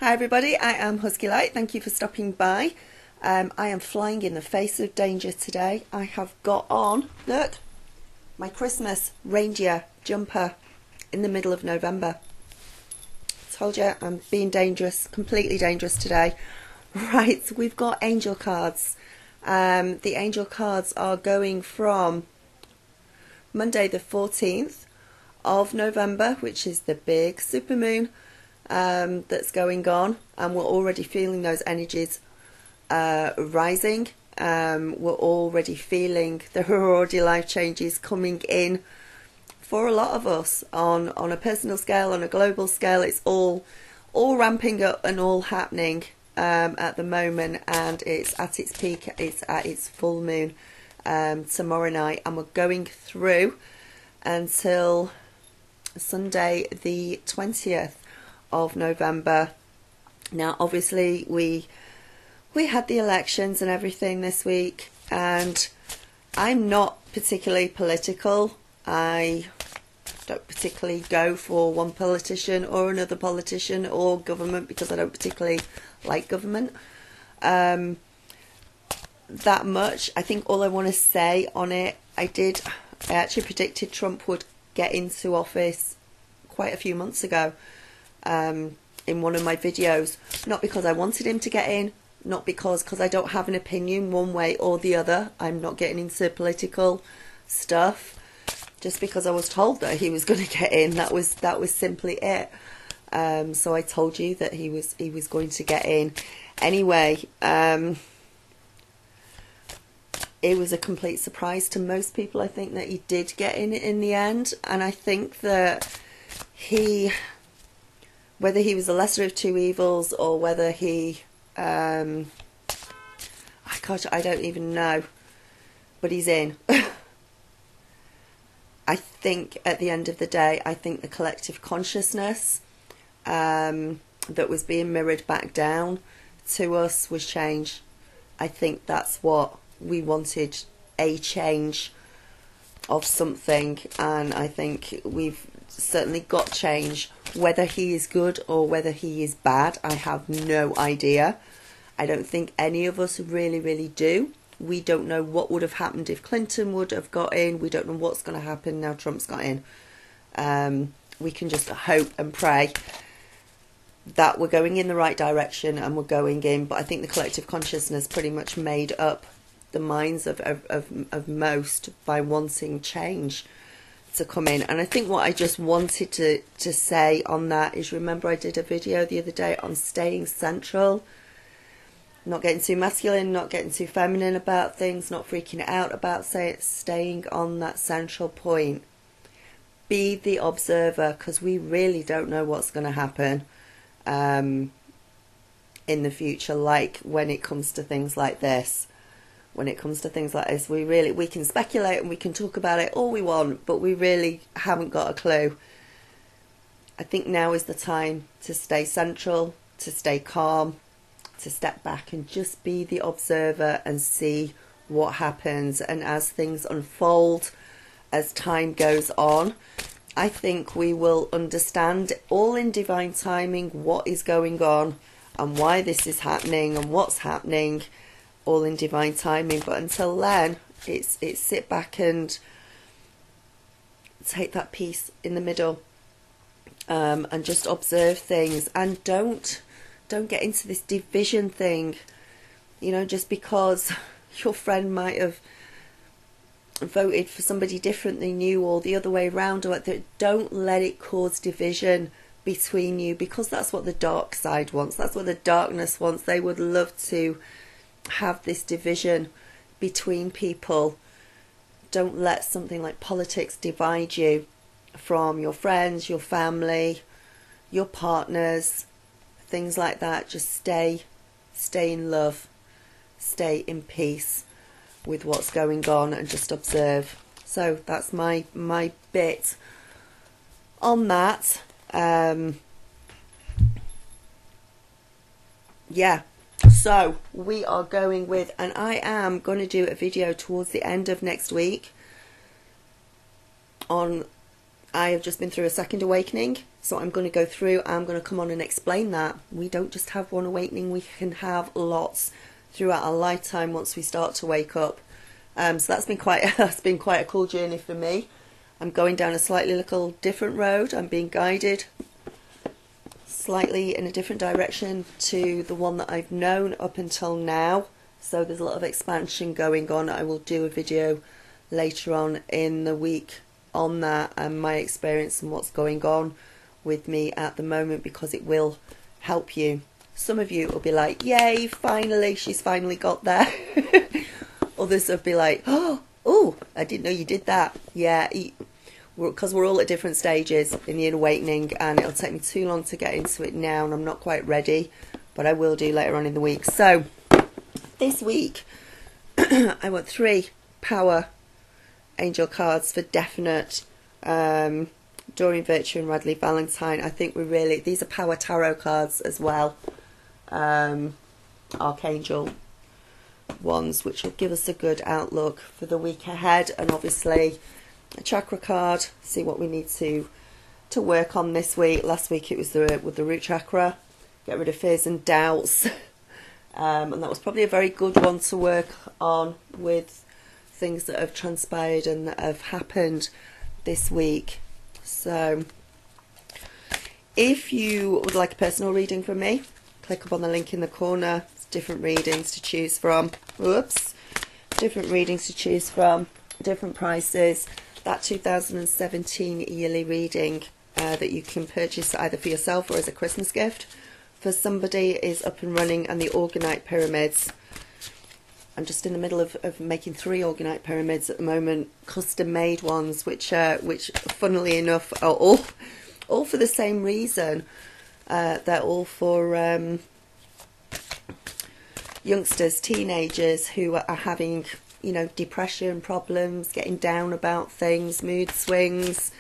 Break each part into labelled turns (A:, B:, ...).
A: Hi everybody, I am Husky Light. Thank you for stopping by. I am flying in the face of danger today. I have got on, look, my Christmas reindeer jumper in the middle of November. Told you I'm being dangerous, completely dangerous today. Right, we've got angel cards. The angel cards are going from Monday the 14th of November, which is the big supermoon that's going on, and we're already feeling those energies rising. We're already feeling there are already life changes coming in for a lot of us on a personal scale, on a global scale. It's all ramping up and all happening at the moment, and it's at its peak. It's at its full moon tomorrow night, and we're going through until Sunday the 20th of November. Now obviously we had the elections and everything this week, and I'm not particularly political. I don't particularly go for one politician or another politician or government because I don't particularly like government that much. I think all I want to say on it, I actually predicted Trump would get into office quite a few months ago in one of my videos, not because I wanted him to get in, not because I don't have an opinion one way or the other. I'm not getting into political stuff, just because I was told that he was going to get in. That was simply it. So I told you that he was going to get in anyway. It was a complete surprise to most people, I think, that he did get in the end. And I think that whether he was the lesser of two evils or whether he, I don't even know, but he's in. I think at the end of the day, I think the collective consciousness that was being mirrored back down to us was change. I think that's what we wanted, a change of something, and I think we've certainly got change. Whether he is good or whether he is bad, I have no idea. I don't think any of us really do. We don't know what would have happened if Clinton would have got in. We don't know what's going to happen now Trump's got in. We can just hope and pray that we're going in the right direction and we're going in. But I think the collective consciousness pretty much made up the minds of most by wanting change to come in. And I think what I just wanted to say on that is, remember I did a video the other day on staying central, not getting too masculine, not getting too feminine about things, not freaking out about staying on that central point. Be the observer, because we really don't know what's going to happen in the future, like when it comes to things like this. When it comes to things like this, we can speculate and we can talk about it all we want, but we really haven't got a clue. I think now is the time to stay central, to stay calm, to step back and just be the observer and see what happens. And as things unfold, as time goes on, I think we will understand, all in divine timing, what is going on and why this is happening and what's happening, all in divine timing. But until then, it's sit back and take that peace in the middle, and just observe things, and don't get into this division thing. You know, just because your friend might have voted for somebody different than you or the other way around, or don't let it cause division between you, because that's what the dark side wants. That's what the darkness wants. They would love to have this division between people. Don't let something like politics divide you from your friends, your family, your partners, things like that. Just stay in love, stay in peace with what's going on, and just observe. So that's my bit on that. Yeah. So we are going with, and I am going to do a video towards the end of next week on I have just been through a second awakening, so I'm going to go through, I'm going to come on and explain that. We don't just have one awakening, we can have lots throughout our lifetime once we start to wake up. So that's been quite a cool journey for me. I'm going down a slightly little different road. I'm being guided slightly in a different direction to the one that I've known up until now. So there's a lot of expansion going on. I will do a video later on in the week on that and my experience and what's going on with me at the moment, because it will help you. Some of you will be like, yay, finally, she's finally got there. Others will be like, oh, I didn't know you did that. Yeah, because we're all at different stages in the awakening, and it'll take me too long to get into it now, and I'm not quite ready, but I will do later on in the week. So this week I want 3 Power Angel cards for definite. Doreen Virtue and Radley Valentine. I think these are Power Tarot cards as well. Archangel ones, which will give us a good outlook for the week ahead, and obviously a chakra card, see what we need to work on this week. Last week it was with the root chakra, get rid of fears and doubts, and that was probably a very good one to work on with things that have transpired and that have happened this week. So if you would like a personal reading from me, click up on the link in the corner. It's different readings to choose from. Whoops. Different readings to choose from, different prices. That 2017 yearly reading that you can purchase either for yourself or as a Christmas gift for somebody is up and running, and the Orgonite pyramids. I'm just in the middle of making 3 Orgonite pyramids at the moment, custom made ones, which funnily enough are all for the same reason. They're all for youngsters, teenagers who are having, depression problems, getting down about things, mood swings,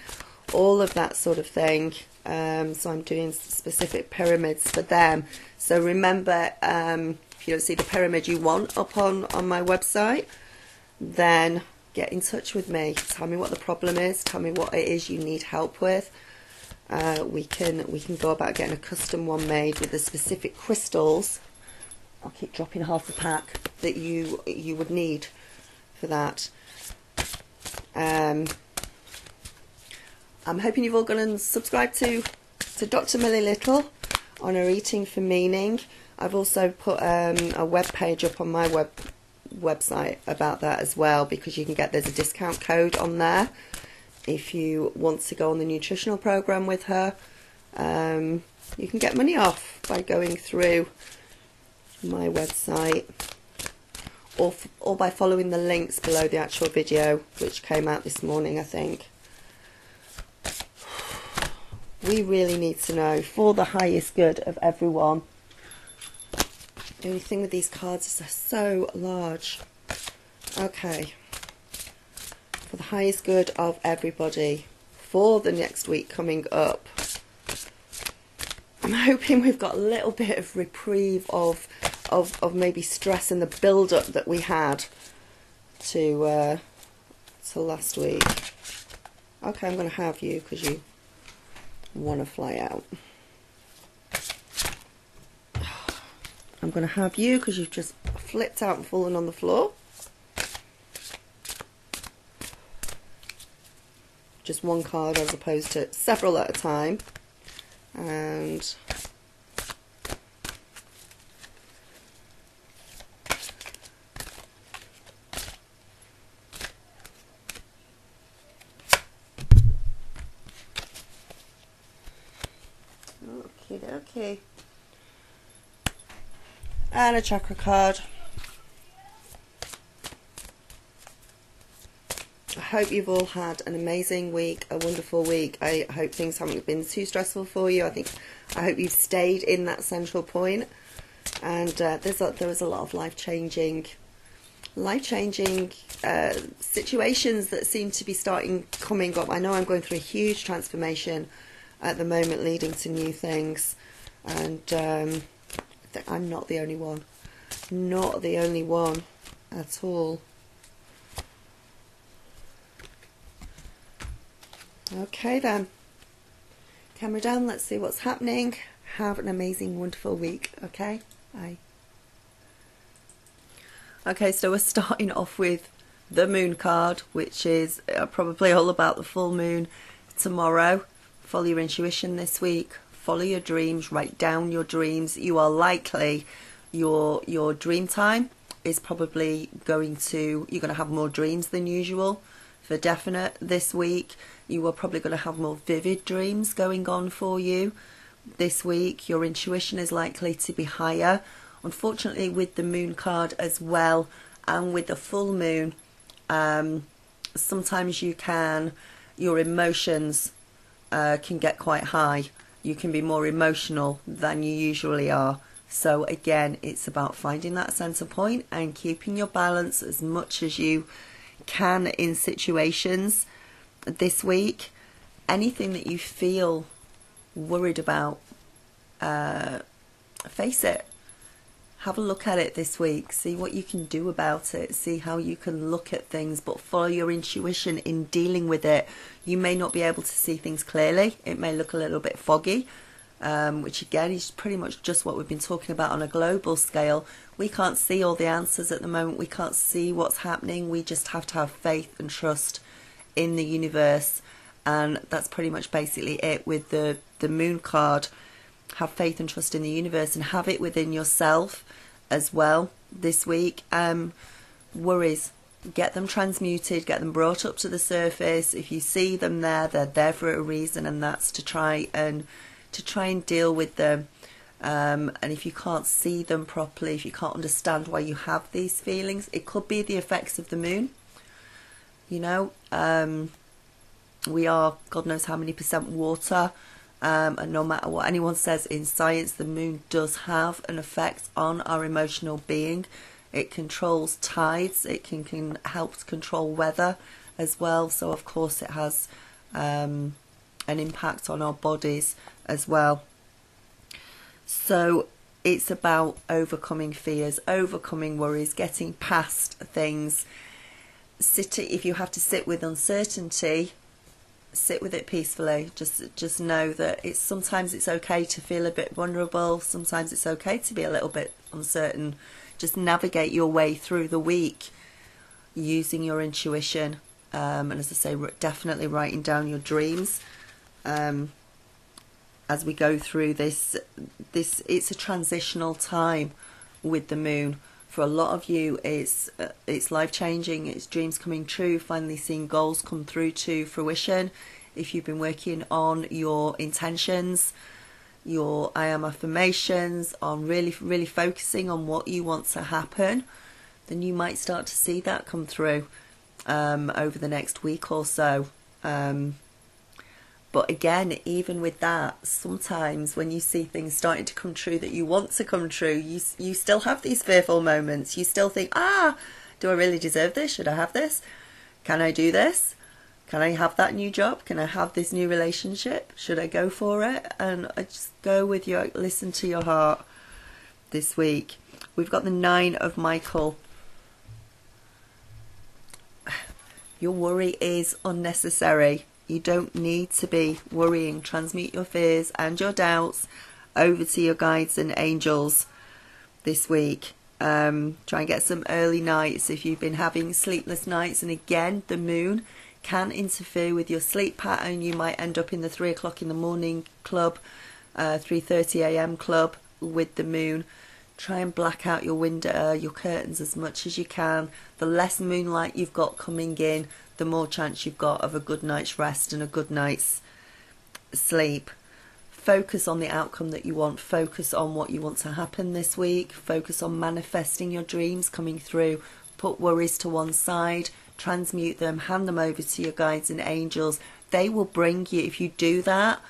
A: all of that sort of thing. So I'm doing specific pyramids for them. So remember, if you don't see the pyramid you want up on my website, then get in touch with me. Tell me what the problem is. Tell me what it is you need help with. We can go about getting a custom one made with the specific crystals. I'll keep dropping half the pack that you would need for that. I'm hoping you've all gone and subscribed to Dr. Millie Little on her Eating for Meaning. I've also put a web page up on my website about that as well, because there's a discount code on there if you want to go on the nutritional program with her. You can get money off by going through my website or by following the links below the actual video, which came out this morning, I think. We really need to know, for the highest good of everyone. The only thing with these cards is they're so large. Okay. For the highest good of everybody, for the next week coming up, I'm hoping we've got a little bit of reprieve of maybe stress and the build-up that we had to last week. Okay, I'm going to have you because you want to fly out. I'm going to have you because you've just flipped out and fallen on the floor. Just one card as opposed to several at a time. And okay. And a chakra card. I hope you've all had an amazing week, a wonderful week. I hope things haven't been too stressful for you. I hope you've stayed in that central point. And there was a lot of life-changing situations that seem to be coming up. I know I'm going through a huge transformation at the moment, leading to new things, and I'm not the only one. Not the only one at all. Okay then. Camera down, let's see what's happening. Have an amazing, wonderful week, okay? Bye. Okay, so we're starting off with the moon card, which is probably all about the full moon tomorrow. Follow your intuition this week. Follow your dreams. Write down your dreams. You are likely, your dream time is probably going to, you're going to have more dreams than usual for definite this week. You are probably going to have more vivid dreams going on for you this week. Your intuition is likely to be higher. Unfortunately, with the moon card as well, and with the full moon, sometimes your emotions can get quite high. You can be more emotional than you usually are. So again, it's about finding that center point and keeping your balance as much as you can in situations this week. Anything that you feel worried about, face it. Have a look at it this week. See what you can do about it. See how you can look at things, but follow your intuition in dealing with it. You may not be able to see things clearly. It may look a little bit foggy, which again is pretty much just what we've been talking about on a global scale. We can't see all the answers at the moment. We can't see what's happening. We just have to have faith and trust in the universe. And that's pretty much basically it with the moon card. Have faith and trust in the universe, and have it within yourself as well this week. Worries, get them transmuted, get them brought up to the surface. If you see them there, they're there for a reason, and that's to try and deal with them. And if you can't see them properly, if you can't understand why you have these feelings, it could be the effects of the moon. You know, we are God knows how many % water. And no matter what anyone says in science, the moon does have an effect on our emotional being. It controls tides. It can help control weather as well. So of course it has an impact on our bodies as well. So it's about overcoming fears, overcoming worries, getting past things. If you have to sit with uncertainty, sit with it peacefully. Just know that sometimes it's okay to feel a bit vulnerable. Sometimes it's okay to be a little bit uncertain. Just navigate your way through the week using your intuition, and as I say, definitely writing down your dreams as we go through this. It's a transitional time with the moon. For a lot of you, it's life-changing. It's dreams coming true, finally seeing goals come through to fruition. If you've been working on your intentions, your I am affirmations, on really focusing on what you want to happen, then you might start to see that come through over the next week or so. But again, even with that, sometimes when you see things starting to come true that you want to come true, you still have these fearful moments. You still think, do I really deserve this? Should I have this? Can I do this? Can I have that new job? Can I have this new relationship? Should I go for it? And I just go with listen to your heart this week. We've got the 9 of Michael. Your worry is unnecessary. You don't need to be worrying. Transmute your fears and your doubts over to your guides and angels this week. Try and get some early nights if you've been having sleepless nights. And again, the moon can interfere with your sleep pattern. You might end up in the 3 o'clock in the morning club, 3:30 a.m. club with the moon. Try and black out your window, your curtains as much as you can. The less moonlight you've got coming in, the more chance you've got of a good night's rest and a good night's sleep. Focus on the outcome that you want. Focus on what you want to happen this week. Focus on manifesting your dreams coming through. Put worries to one side. Transmute them. Hand them over to your guides and angels. They will bring you, if you do that,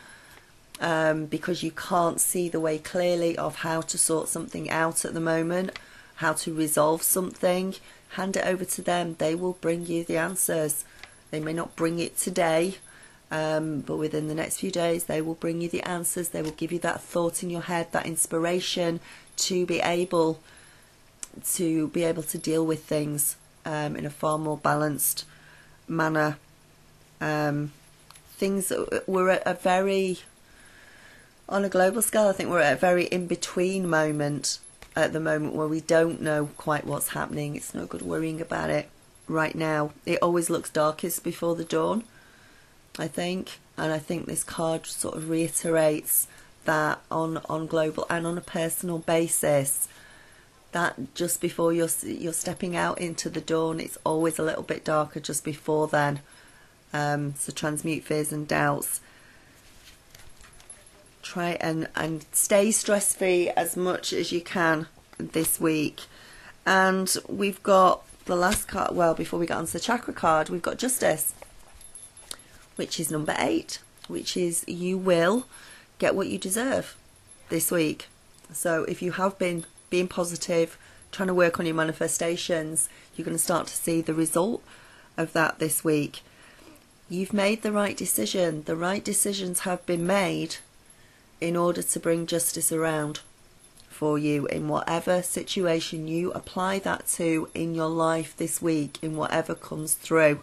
A: because you can't see the way clearly of how to sort something out at the moment, how to resolve something, hand it over to them. They will bring you the answers. They may not bring it today, but within the next few days they will bring you the answers. They will give you that thought in your head, that inspiration to be able to deal with things in a far more balanced manner we're at a very, on a global scale, I think we're at a very in-between moment at the moment where we don't know quite what's happening. It's no good worrying about it right now. It always looks darkest before the dawn, I think. And I think this card sort of reiterates that on global and on a personal basis, that just before you're stepping out into the dawn, it's always a little bit darker just before then. So transmute fears and doubts. Try and stay stress-free as much as you can this week. And we've got the last card, well, before we get onto the chakra card, we've got Justice, which is number 8, which is you will get what you deserve this week. So if you have been being positive, trying to work on your manifestations, you're going to start to see the result of that this week. You've made the right decision. The right decisions have been made in order to bring justice around for you in whatever situation you apply that to in your life this week, in whatever comes through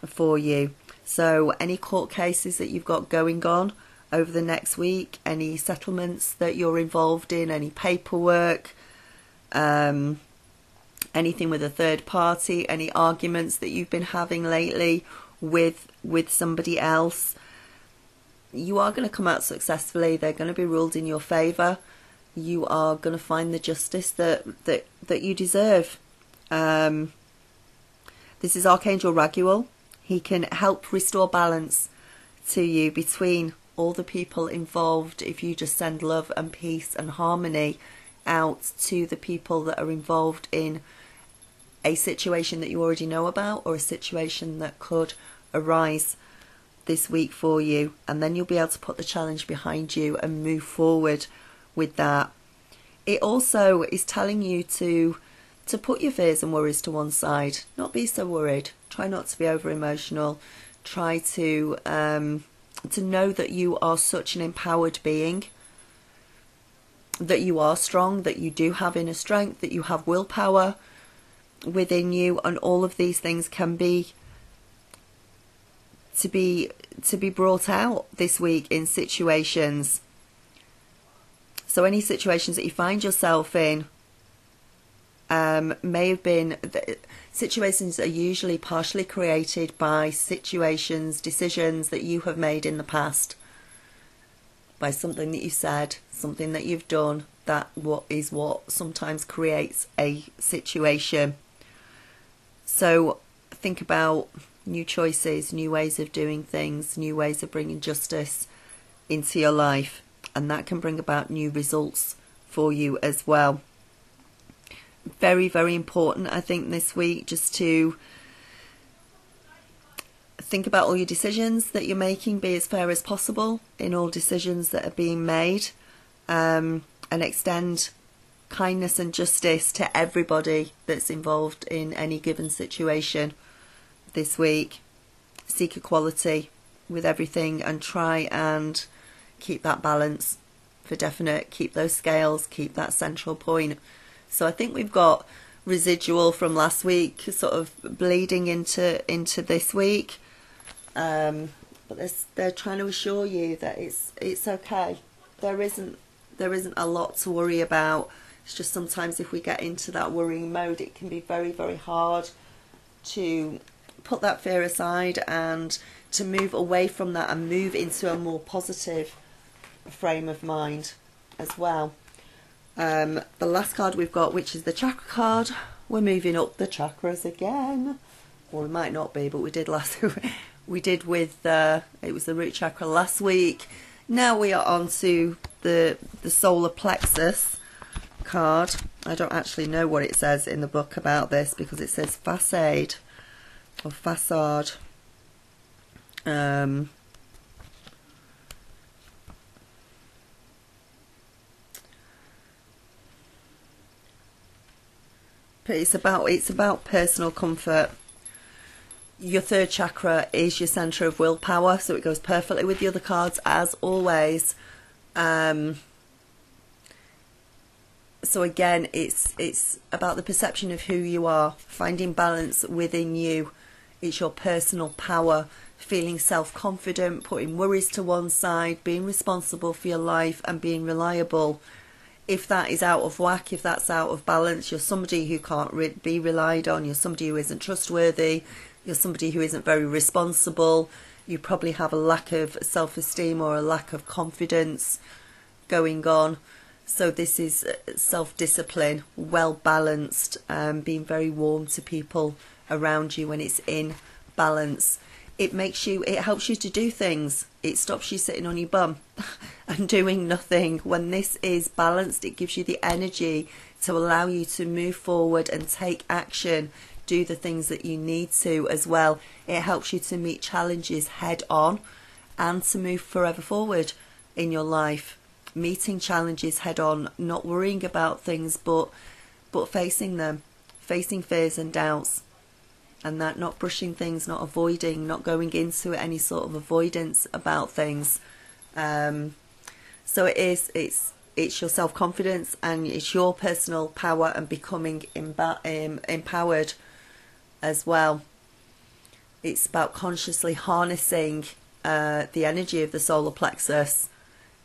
A: for you. So any court cases that you've got going on over the next week, any settlements that you're involved in, any paperwork, anything with a third party, any arguments that you've been having lately with somebody else, you are going to come out successfully. They're going to be ruled in your favour. You are going to find the justice that you deserve. This is Archangel Raguel. He can help restore balance to you between all the people involved if you just send love and peace and harmony out to the people that are involved in a situation that you already know about, or a situation that could arise this week for you, and then you'll be able to put the challenge behind you and move forward with that. It also is telling you to put your fears and worries to one side, not be so worried. Try not to be over emotional. Try to know that you are such an empowered being, that you are strong, that you do have inner strength, that you have willpower within you, and all of these things can be to be brought out this week in situations. So any situations that you find yourself in may have been situations that are usually partially created by situations, decisions that you have made in the past, by something that you said, something that you've done, that is what sometimes creates a situation. So think about new choices, new ways of doing things, new ways of bringing justice into your life, and that can bring about new results for you as well. Very, very important, I think, this week, just to think about all your decisions that you're making, be as fair as possible in all decisions that are being made, and extend kindness and justice to everybody that's involved in any given situation this week. Seek equality with everything and try and keep that balance for definite. Keep those scales, keep that central point. So I think we've got residual from last week sort of bleeding into this week, but they're trying to assure you that it's okay. There isn't a lot to worry about. It's just sometimes if we get into that worrying mode, it can be very, very hard to put that fear aside and to move away from that and move into a more positive frame of mind as well. The last card we've got, which is the chakra card, we're moving up the chakras again. Or we might not be, but we did with it was the root chakra last week. Now we are on to the solar plexus card. I don't actually know what it says in the book about this, because it says facade or facade. But it's about personal comfort. Your third chakra is your center of willpower, so it goes perfectly with the other cards as always. So again, it's about the perception of who you are, finding balance within you. It's your personal power, feeling self-confident, putting worries to one side, being responsible for your life and being reliable. If that is out of whack, if that's out of balance, you're somebody who can't be relied on, you're somebody who isn't trustworthy, you're somebody who isn't very responsible, you probably have a lack of self-esteem or a lack of confidence going on. So this is self-discipline, well balanced, being very warm to people around you when it's in balance. It helps you to do things. It stops you sitting on your bum and doing nothing. When this is balanced, it gives you the energy to allow you to move forward and take action, do the things that you need to as well. It helps you to meet challenges head on and to move forever forward in your life. Meeting challenges head on, not worrying about things, but facing them, facing fears and doubts. And that, not brushing things, not avoiding, not going into any sort of avoidance about things. So it's your self-confidence and it's your personal power and becoming empowered as well. It's about consciously harnessing the energy of the solar plexus.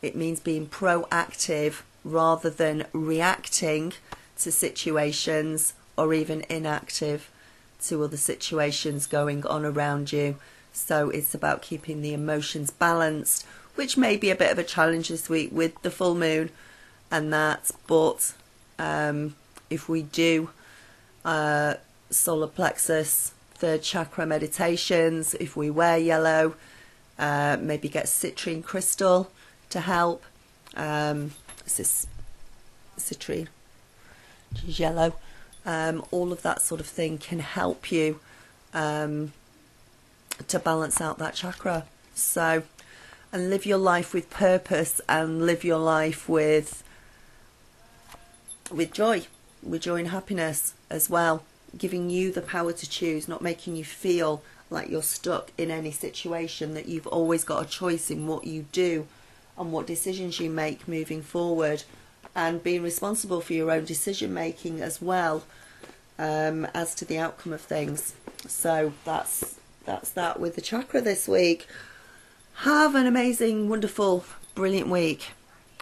A: It means being proactive rather than reacting to situations or even inactive to other situations going on around you. So it's about keeping the emotions balanced, which may be a bit of a challenge this week with the full moon and that, but if we do solar plexus, third chakra meditations, if we wear yellow, maybe get citrine crystal to help. This is citrine, which is yellow. All of that sort of thing can help you to balance out that chakra. So, and live your life with purpose and live your life with joy and happiness as well, giving you the power to choose, not making you feel like you're stuck in any situation, that you've always got a choice in what you do and what decisions you make moving forward, and being responsible for your own decision making as well, as to the outcome of things. So that's that with the chakra this week. Have an amazing, wonderful, brilliant week,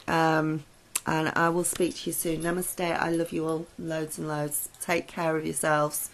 A: and I will speak to you soon. Namaste. I love you all loads and loads. Take care of yourselves.